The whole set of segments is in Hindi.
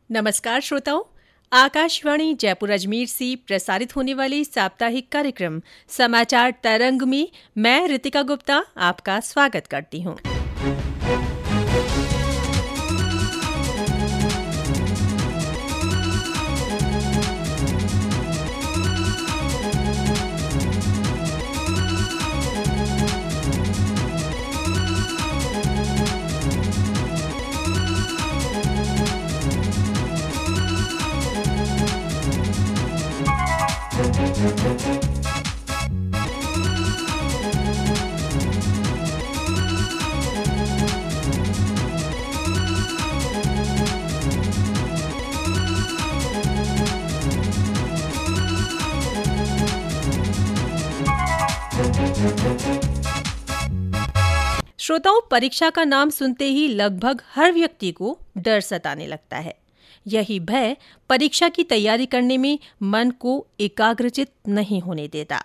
नमस्कार श्रोताओं, आकाशवाणी जयपुर अजमेर से प्रसारित होने वाले साप्ताहिक कार्यक्रम समाचार तरंग में मैं ऋतिका गुप्ता आपका स्वागत करती हूँ। श्रोताओं, परीक्षा का नाम सुनते ही लगभग हर व्यक्ति को डर सताने लगता है। यही भय परीक्षा की तैयारी करने में मन को एकाग्रचित नहीं होने देता।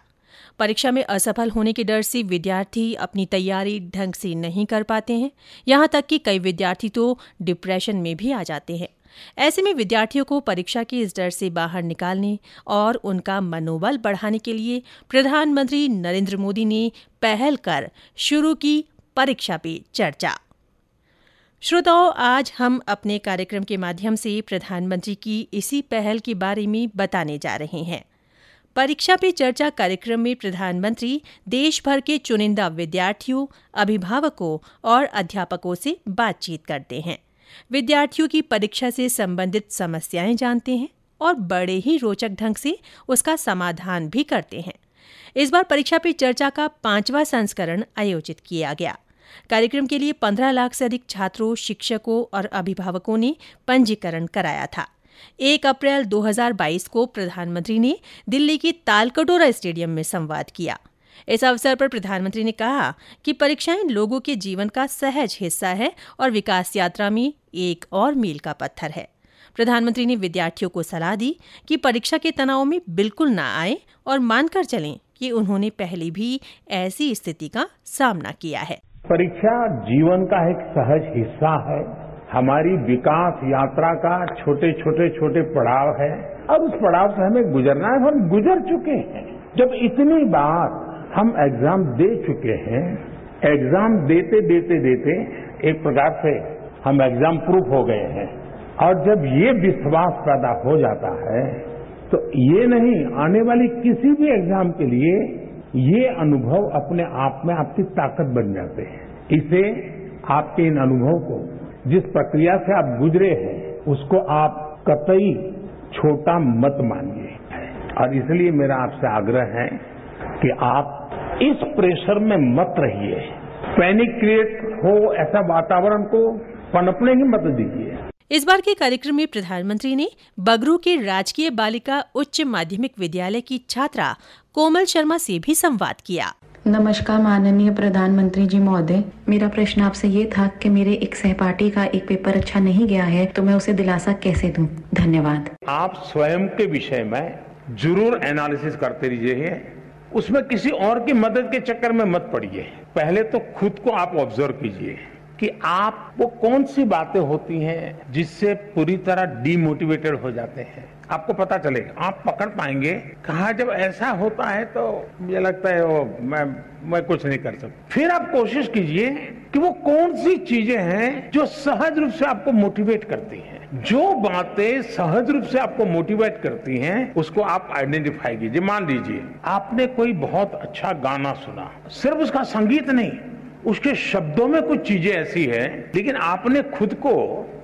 परीक्षा में असफल होने के डर से विद्यार्थी अपनी तैयारी ढंग से नहीं कर पाते हैं। यहाँ तक कि कई विद्यार्थी तो डिप्रेशन में भी आ जाते हैं। ऐसे में विद्यार्थियों को परीक्षा के इस डर से बाहर निकालने और उनका मनोबल बढ़ाने के लिए प्रधानमंत्री नरेंद्र मोदी ने पहल कर शुरू की परीक्षा पे चर्चा। श्रोताओं, आज हम अपने कार्यक्रम के माध्यम से प्रधानमंत्री की इसी पहल के बारे में बताने जा रहे हैं। परीक्षा पे चर्चा कार्यक्रम में प्रधानमंत्री देश भर के चुनिंदा विद्यार्थियों, अभिभावकों और अध्यापकों से बातचीत करते हैं। विद्यार्थियों की परीक्षा से संबंधित समस्याएं जानते हैं और बड़े ही रोचक ढंग से उसका समाधान भी करते हैं। इस बार परीक्षा पे चर्चा का 5वां संस्करण आयोजित किया गया। कार्यक्रम के लिए 15 लाख से अधिक छात्रों, शिक्षकों और अभिभावकों ने पंजीकरण कराया था। 1 अप्रैल 2022 को प्रधानमंत्री ने दिल्ली के तालकटोरा स्टेडियम में संवाद किया। इस अवसर पर प्रधानमंत्री ने कहा कि परीक्षाएं लोगों के जीवन का सहज हिस्सा है और विकास यात्रा में एक और मील का पत्थर है। प्रधानमंत्री ने विद्यार्थियों को सलाह दी कि परीक्षा के तनाव में बिल्कुल न आए और मानकर चलें कि उन्होंने पहले भी ऐसी स्थिति का सामना किया है। परीक्षा जीवन का एक सहज हिस्सा है। हमारी विकास यात्रा का छोटे पड़ाव है और उस पड़ाव से हमें गुजरना है। हम गुजर चुके हैं। जब इतनी बार हम एग्जाम दे चुके हैं, एग्जाम देते एक प्रकार से हम एग्जाम प्रूफ हो गए हैं और जब ये विश्वास पैदा हो जाता है तो ये नहीं, आने वाली किसी भी एग्जाम के लिए ये अनुभव अपने आप में आपकी ताकत बन जाते हैं। इसे आपके इन अनुभव को, जिस प्रक्रिया से आप गुजरे हैं, उसको आप कतई छोटा मत मानिए। और इसलिए मेरा आपसे आग्रह है कि आप इस प्रेशर में मत रहिए। पैनिक क्रिएट हो ऐसा वातावरण को पनपने ही मत दीजिए। इस बार के कार्यक्रम में प्रधानमंत्री ने बगरू के राजकीय बालिका उच्च माध्यमिक विद्यालय की छात्रा कोमल शर्मा से भी संवाद किया। नमस्कार माननीय प्रधानमंत्री जी महोदय, मेरा प्रश्न आपसे ये था कि मेरे एक सहपाठी का एक पेपर अच्छा नहीं गया है तो मैं उसे दिलासा कैसे दूं? धन्यवाद। आप स्वयं के विषय में जरूर एनालिसिस करते रहिए। उसमें किसी और की मदद के चक्कर में मत पड़िए। पहले तो खुद को आप ऑब्जर्व कीजिए कि आप वो कौन सी बातें होती हैं जिससे पूरी तरह डीमोटिवेटेड हो जाते हैं। आपको पता चलेगा, आप पकड़ पाएंगे कहा जब ऐसा होता है तो मुझे लगता है मैं कुछ नहीं कर सकता। फिर आप कोशिश कीजिए कि वो कौन सी चीजें हैं जो सहज रूप से आपको मोटिवेट करती हैं। जो बातें सहज रूप से आपको मोटिवेट करती हैं उसको आप आइडेंटिफाई कीजिए। मान लीजिए आपने कोई बहुत अच्छा गाना सुना, सिर्फ उसका संगीत नहीं, उसके शब्दों में कुछ चीजें ऐसी है, लेकिन आपने खुद को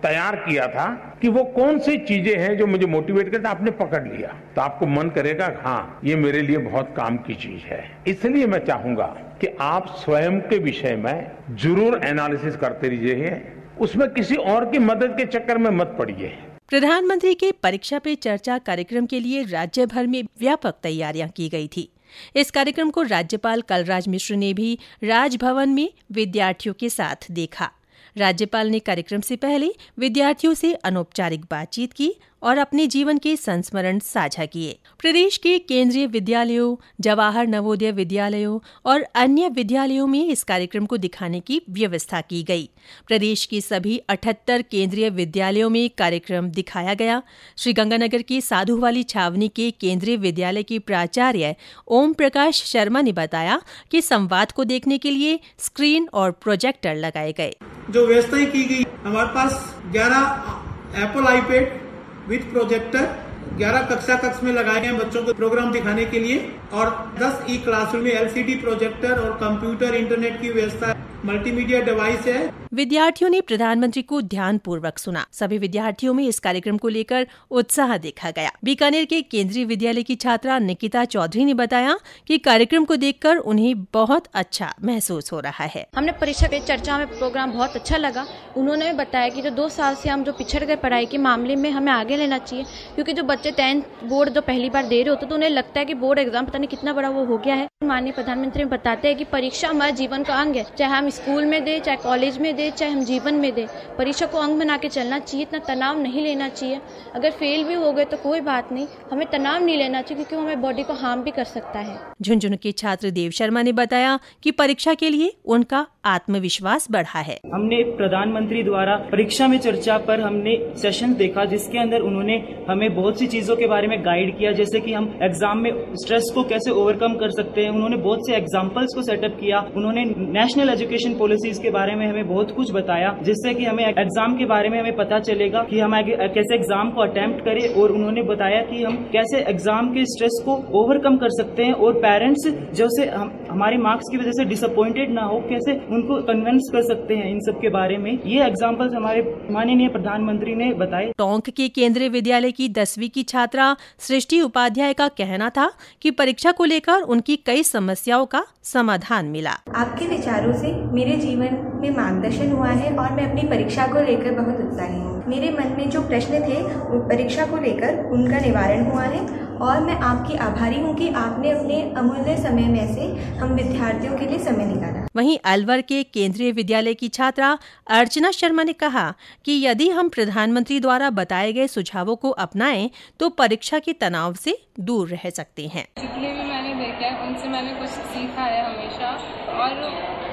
तैयार किया था कि वो कौन सी चीजें हैं जो मुझे मोटिवेट करता, आपने पकड़ लिया तो आपको मन करेगा हाँ ये मेरे लिए बहुत काम की चीज है। इसलिए मैं चाहूंगा कि आप स्वयं के विषय में जरूर एनालिसिस करते रहिए। उसमें किसी और की मदद के चक्कर में मत पड़िए। प्रधानमंत्री के परीक्षा पे चर्चा कार्यक्रम के लिए राज्य भर में व्यापक तैयारियां की गई थी। इस कार्यक्रम को राज्यपाल कलराज मिश्र ने भी राजभवन में विद्यार्थियों के साथ देखा। राज्यपाल ने कार्यक्रम से पहले विद्यार्थियों से अनौपचारिक बातचीत की और अपने जीवन के संस्मरण साझा किए। प्रदेश के केंद्रीय विद्यालयों, जवाहर नवोदय विद्यालयों और अन्य विद्यालयों में इस कार्यक्रम को दिखाने की व्यवस्था की गई। प्रदेश के सभी 78 केंद्रीय विद्यालयों में कार्यक्रम दिखाया गया। श्रीगंगानगर की साधुवाली छावनी के केंद्रीय विद्यालय के प्राचार्य ओम प्रकाश शर्मा ने बताया कि संवाद को देखने के लिए स्क्रीन और प्रोजेक्टर लगाए गए। जो व्यवस्था की गई, हमारे पास 11 एप्पल आईपैड विद प्रोजेक्टर 11 कक्ष में लगाए गए बच्चों को प्रोग्राम दिखाने के लिए, और 10 ई क्लासरूम में एलसीडी प्रोजेक्टर और कंप्यूटर, इंटरनेट की व्यवस्था, मल्टीमीडिया डिवाइस है। विद्यार्थियों ने प्रधानमंत्री को ध्यानपूर्वक सुना। सभी विद्यार्थियों में इस कार्यक्रम को लेकर उत्साह देखा गया। बीकानेर के केंद्रीय विद्यालय की छात्रा निकिता चौधरी ने बताया कि कार्यक्रम को देखकर उन्हें बहुत अच्छा महसूस हो रहा है। हमने परीक्षा पे चर्चा में प्रोग्राम बहुत अच्छा लगा। उन्होंने बताया कि जो 2 साल से हम जो पिछड़ गए पढ़ाई के मामले में, हमें आगे लेना चाहिए, क्योंकि जो बच्चे 10th बोर्ड जो पहली बार दे रहे होते तो उन्हें लगता है कि बोर्ड एग्जाम पता नहीं कितना बड़ा वो हो गया है। माननीय प्रधानमंत्री बताते हैं कि परीक्षा हमारे जीवन का अंग है, चाहे हम स्कूल में दे, चाहे कॉलेज में दे, चाहे हम जीवन में दे, परीक्षा को अंग बना के चलना चाहिए। इतना तनाव नहीं लेना चाहिए। अगर फेल भी हो गए तो कोई बात नहीं, हमें तनाव नहीं लेना चाहिए, क्योंकि हमारे बॉडी को हार्म भी कर सकता है। झुंझुनू के छात्र देव शर्मा ने बताया कि परीक्षा के लिए उनका आत्मविश्वास बढ़ा है। हमने प्रधानमंत्री द्वारा परीक्षा में चर्चा पर हमने सेशन देखा, जिसके अंदर उन्होंने हमें बहुत सी चीजों के बारे में गाइड किया, जैसे कि हम एग्जाम में स्ट्रेस को कैसे ओवरकम कर सकते हैं। उन्होंने बहुत से एग्जाम्पल्स को सेटअप किया। उन्होंने नेशनल एजुकेशन पॉलिसीज के बारे में हमें बहुत कुछ बताया, जिससे कि हमें एग्जाम के बारे में हमें पता चलेगा कि हम कैसे एग्जाम को अटेम्प्ट करें। और उन्होंने बताया कि हम कैसे एग्जाम के स्ट्रेस को ओवरकम कर सकते हैं, और पेरेंट्स जो से हमारे मार्क्स की वजह से डिसअपॉइंटेड ना हो, कैसे उनको कन्विंस कर सकते हैं। इन सब के बारे में ये एग्जाम्पल्स हमारे माननीय प्रधानमंत्री ने बताए। टोंक के केंद्रीय विद्यालय की 10वीं की छात्रा सृष्टि उपाध्याय का कहना था कि परीक्षा को लेकर उनकी कई समस्याओं का समाधान मिला। आपके विचारों से मेरे जीवन में मार्गदर्शन हुआ है और मैं अपनी परीक्षा को लेकर बहुत उत्साही हूँ। मेरे मन में जो प्रश्न थे परीक्षा को लेकर, उनका निवारण हुआ है और मैं आपकी आभारी हूँ कि आपने अपने अमूल्य समय में से हम विद्यार्थियों के लिए समय निकाला। वहीं अलवर के केंद्रीय विद्यालय की छात्रा अर्चना शर्मा ने कहा कि यदि हम प्रधानमंत्री द्वारा बताए गए सुझावों को अपनाएं तो परीक्षा के तनाव से दूर रह सकते हैं। जितने भी मैंने देखा है उनसे मैंने कुछ सीखा है हमेशा, और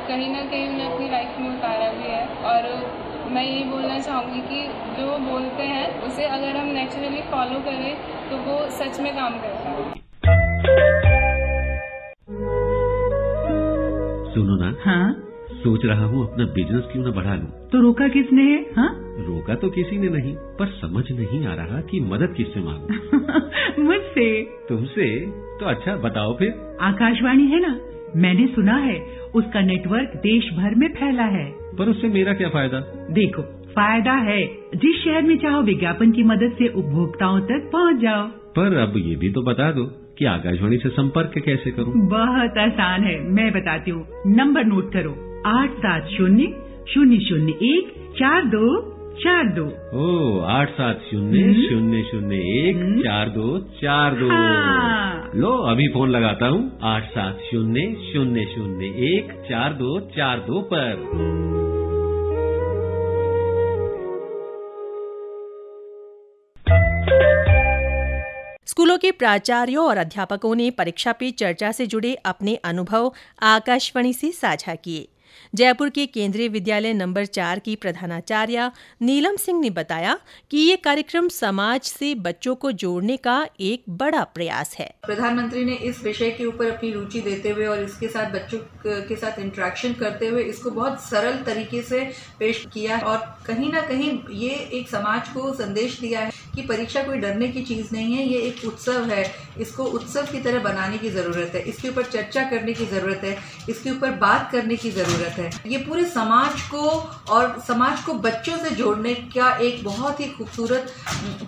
कहीं ना कहीं उन्हें अपनी लाइफ में उतारा भी है। और मैं यही बोलना चाहूँगी कि जो वो बोलते हैं उसे अगर हम नेचुरली फॉलो करें तो वो सच में काम करता है। सुनो ना, हाँ? सोच रहा हूँ अपना बिजनेस क्यों न बढ़ा लूं। तो रोका किसने है? हाँ? रोका तो किसी ने नहीं, पर समझ नहीं आ रहा कि मदद किससे मांगूं। मुझसे। तुमसे? तो अच्छा बताओ फिर। आकाशवाणी है ना, मैंने सुना है उसका नेटवर्क देश भर में फैला है। पर उससे मेरा क्या फायदा? देखो, फायदा है, जिस शहर में चाहो विज्ञापन की मदद से उपभोक्ताओं तक पहुँच जाओ। पर अब ये भी तो बता दो कि आकाशवाणी से संपर्क कैसे करूं? बहुत आसान है, मैं बताती हूँ। नंबर नोट करो, 870-001-4242। ओ 870-001-4242। लो अभी फोन लगाता हूँ 870-001-4242 पर। स्कूलों के प्राचार्यों और अध्यापकों ने परीक्षा पे चर्चा से जुड़े अपने अनुभव आकाशवाणी से साझा किए। जयपुर के केंद्रीय विद्यालय नंबर 4 की प्रधानाचार्य नीलम सिंह ने बताया कि ये कार्यक्रम समाज से बच्चों को जोड़ने का एक बड़ा प्रयास है। प्रधानमंत्री ने इस विषय के ऊपर अपनी रुचि देते हुए और इसके साथ बच्चों के साथ इंटरेक्शन करते हुए इसको बहुत सरल तरीके से पेश किया और कहीं ना कहीं ये एक समाज को संदेश दिया है कि परीक्षा कोई डरने की चीज नहीं है, ये एक उत्सव है। इसको उत्सव की तरह बनाने की जरूरत है, इसके ऊपर चर्चा करने की जरूरत है, इसके ऊपर बात करने की जरूरत है। ये पूरे समाज को और समाज को बच्चों से जोड़ने का एक बहुत ही खूबसूरत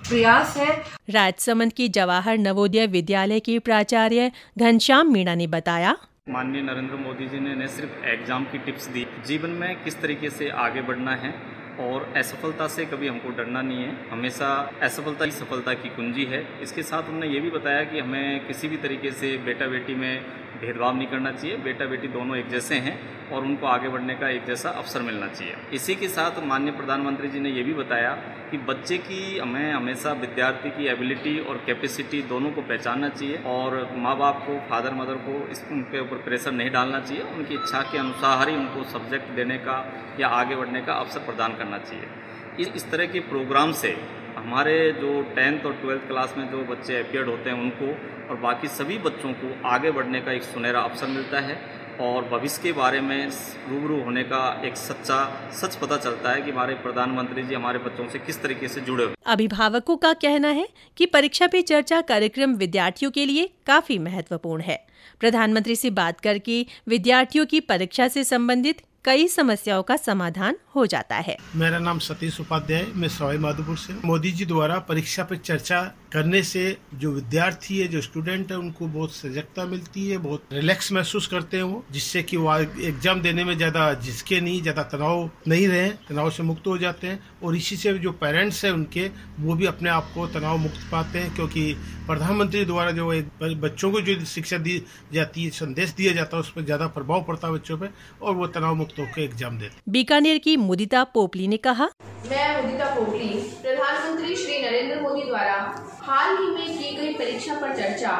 प्रयास है। राजसमंद के जवाहर नवोदय विद्यालय के प्राचार्य घनश्याम मीणा ने बताया, माननीय नरेंद्र मोदी जी ने न सिर्फ एग्जाम की टिप्स दी, जीवन में किस तरीके से आगे बढ़ना है और असफलता से कभी हमको डरना नहीं है, हमेशा असफलता ही सफलता की कुंजी है। इसके साथ उन्होंने ये भी बताया कि हमें किसी भी तरीके से बेटा बेटी में भेदभाव नहीं करना चाहिए, बेटा बेटी दोनों एक जैसे हैं और उनको आगे बढ़ने का एक जैसा अवसर मिलना चाहिए। इसी के साथ माननीय प्रधानमंत्री जी ने ये भी बताया कि बच्चे की हमें हमेशा विद्यार्थी की एबिलिटी और कैपेसिटी दोनों को पहचानना चाहिए और माँ बाप को, फादर मदर को उनके ऊपर प्रेशर नहीं डालना चाहिए, उनकी इच्छा के अनुसार ही उनको सब्जेक्ट देने का या आगे बढ़ने का अवसर प्रदान करना चाहिए। इस तरह के प्रोग्राम से हमारे जो 10th और 12th क्लास में जो बच्चे अपीयर्ड होते हैं उनको और बाकी सभी बच्चों को आगे बढ़ने का एक सुनहरा अवसर मिलता है और भविष्य के बारे में रूबरू होने का एक सच पता चलता है कि हमारे प्रधानमंत्री जी हमारे बच्चों से किस तरीके से जुड़े हुए। अभिभावकों का कहना है कि परीक्षा पे चर्चा कार्यक्रम विद्यार्थियों के लिए काफी महत्वपूर्ण है। प्रधानमंत्री से बात करके विद्यार्थियों की परीक्षा से संबंधित कई समस्याओं का समाधान हो जाता है। मेरा नाम सतीश उपाध्याय, मैं सवाई माधोपुर से। मोदी जी द्वारा परीक्षा पे चर्चा करने से जो विद्यार्थी है, जो स्टूडेंट है, उनको बहुत सजगता मिलती है, बहुत रिलैक्स महसूस करते हैं वो, जिससे कि वो एग्जाम देने में ज्यादा झिझके नहीं, ज्यादा तनाव नहीं रहे, तनाव से मुक्त हो जाते हैं। और इसी से जो पेरेंट्स है उनके, वो भी अपने आप को तनाव मुक्त पाते हैं, क्योंकि प्रधानमंत्री द्वारा जो बच्चों को जो शिक्षा दी जाती है, संदेश दिया जाता है, उस पर ज्यादा प्रभाव पड़ता है बच्चों पे और वो तनाव मुक्त होकर एग्जाम देते। बीकानेर की मुदिता पोपली ने कहा, मैं मुदिता पोपली प्रधानमंत्री श्री नरेंद्र मोदी द्वारा हाल ही में की गई परीक्षा पर चर्चा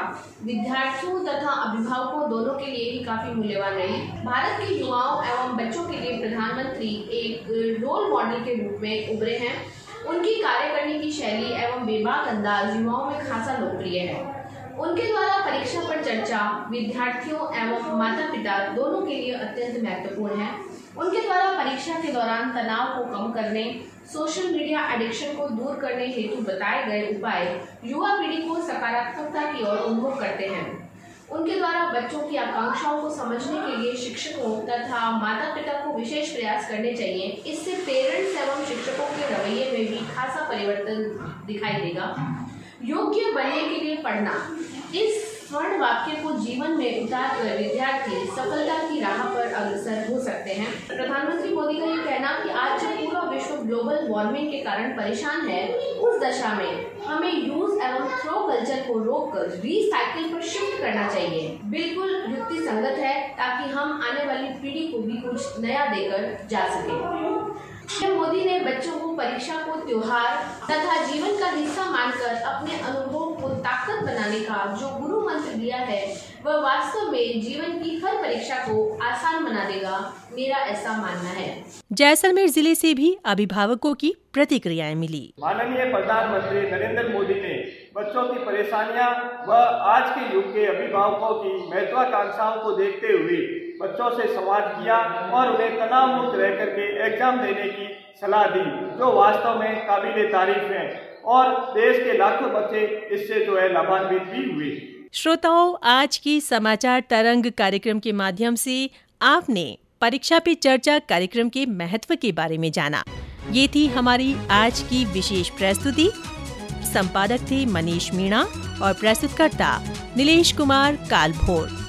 विद्यार्थियों तथा अभिभावकों दोनों के लिए ही काफी मूल्यवान रही। भारत के युवाओं एवं बच्चों के लिए प्रधानमंत्री एक रोल मॉडल के रूप में उभरे हैं। उनकी कार्य करने की शैली एवं बेबाक अंदाज युवाओं में खासा लोकप्रिय है। उनके द्वारा परीक्षा पर चर्चा विद्यार्थियों एवं माता पिता दोनों के लिए अत्यंत महत्वपूर्ण है। उनके द्वारा परीक्षा के दौरान तनाव को कम करने, सोशल मीडिया एडिक्शन को दूर करने हेतु बताए गए उपाय युवा पीढ़ी को सकारात्मकता की ओर उन्मुख करते हैं। उनके द्वारा बच्चों की आकांक्षाओं को समझने के लिए शिक्षकों तथा माता पिता को विशेष प्रयास करने चाहिए। इससे पेरेंट्स एवं शिक्षकों के रवैये में भी खासा परिवर्तन दिखाई देगा। योग्य बनने के लिए पढ़ना, इस स्वर्ण वाक्य को जीवन में उतारकर विद्यार्थी सफलता की राह पर अग्रसर हो सकते हैं। प्रधानमंत्री मोदी का ये कहना कि आज जब पूरा विश्व ग्लोबल वार्मिंग के कारण परेशान है, उस दशा में हमें यूज एवं थ्रो कल्चर को रोककर रीसाइकिल पर शिफ्ट करना चाहिए, बिल्कुल युक्ति संगत है, ताकि हम आने वाली पीढ़ी को भी कुछ नया देकर जा सके। मोदी ने बच्चों को परीक्षा को त्योहार तथा जीवन का हिस्सा मानकर अपने अनुभव को ताकत बनाने का जो गुरु मंत्र दिया है, वह वास्तव में जीवन की हर परीक्षा को आसान बना देगा, मेरा ऐसा मानना है। जैसलमेर जिले से भी अभिभावकों की प्रतिक्रियाएं मिली। माननीय प्रधानमंत्री नरेंद्र मोदी ने बच्चों की परेशानियां व आज के युग के अभिभावकों की महत्वाकांक्षाओं को देखते हुए बच्चों से संवाद किया और उन्हें तनाव मुक्त रह करके एग्जाम देने की सलाह दी, जो वास्तव में काबिले तारीफ है और देश के लाखों बच्चे इससे जो है लाभान्वित भी हुए। श्रोताओं, आज की समाचार तरंग कार्यक्रम के माध्यम से आपने परीक्षा पे चर्चा कार्यक्रम के महत्व के बारे में जाना। ये थी हमारी आज की विशेष प्रस्तुति। संपादक थे मनीष मीणा और प्रस्तुतकर्ता नीलेश कुमार कालभोर।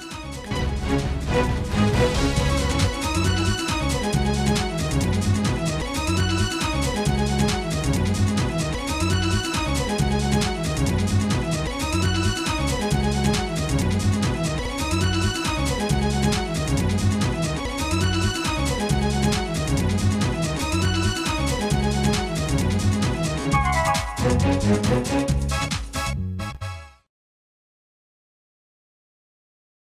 Thank you.